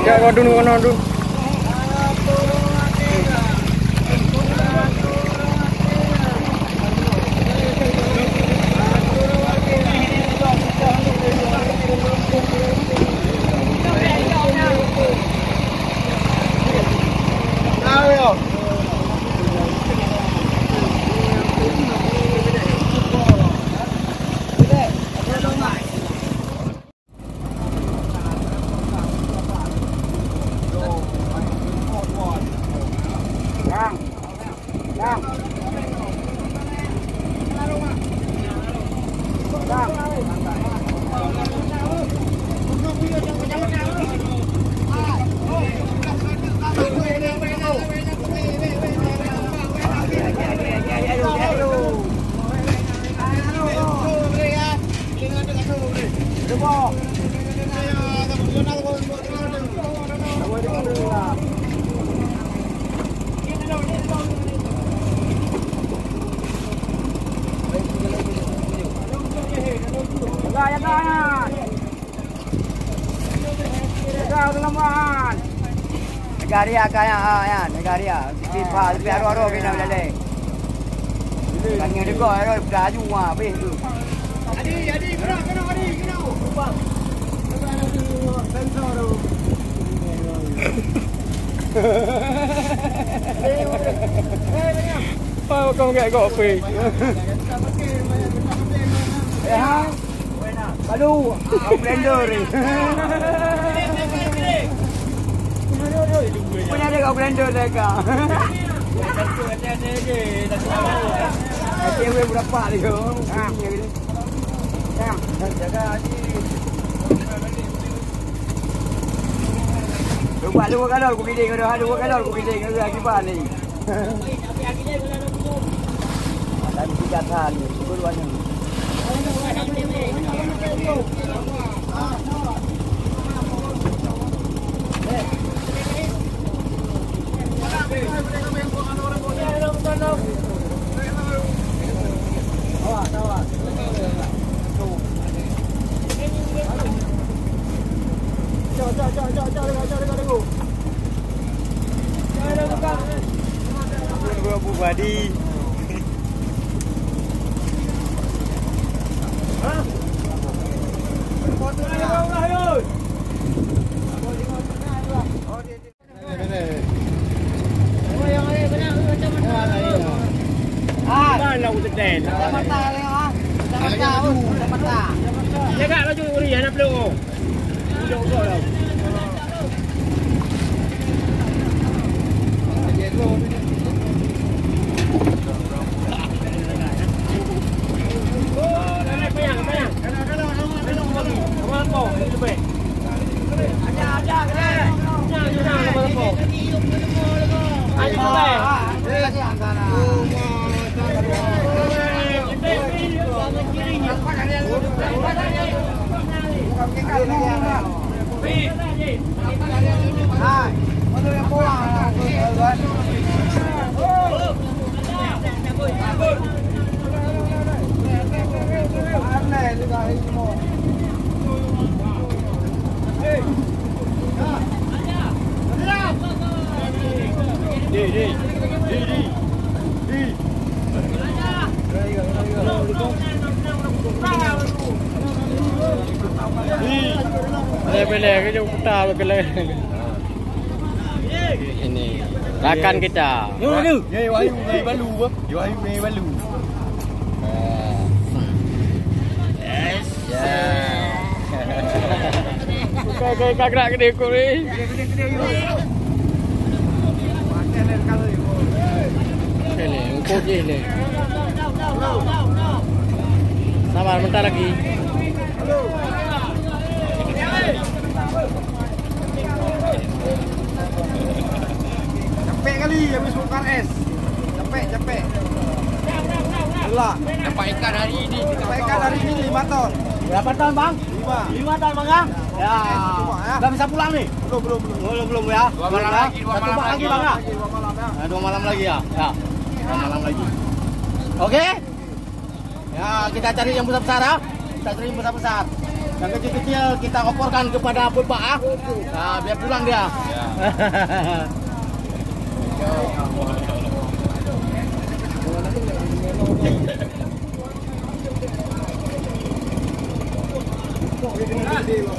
Ya, kodun. Negaria kaya yan, negaria. Sipa, aro kina lele. Kan ngene ko aro baju wa be tu. Adi, kena adi. Sensor. Oh, kamu kayak kopi. Ya. Balu, blender. Punya ada kau blender mereka. Cewek berapa dia? Jaga aji. Dua kalor aku pilih kau dah. Dua kalor aku pilih kau lagi balik. Ada 3 kali. Dua-duanya. Badi. Lâu thực đèn. Cái gạo nó chui đi nắp luôn. Đâu rồi đâu. Beli ke kita beli. Ini rakan kita. Ye wahyu ni balu apa? Wahyu ni balu. Yes. Kayak kagak gede kok ni. Gede yo. Pakai kalau yo. Ini ukur je ni. Sabar bentar lagi. Halo. Capek kali habis bongkar es. Capek. cepet. Lah, Dapat ikan hari ini. dapat ikan hari ini 5 ton. Berapa tahun bang? 5 tahun bang ya? Ya. Udah bisa pulang nih? Belum ya? 2 malam lagi. 1 malam lagi bang ya? 2 malam ya. 2 malam lagi ya? Ya. 2 malam lagi. Oke? Ya kita cari yang besar-besar ya. Kita cari yang besar-besar. Yang kecil-kecil kita oporkan kepada bapak ah. Nah, biar pulang dia. Ya. Kita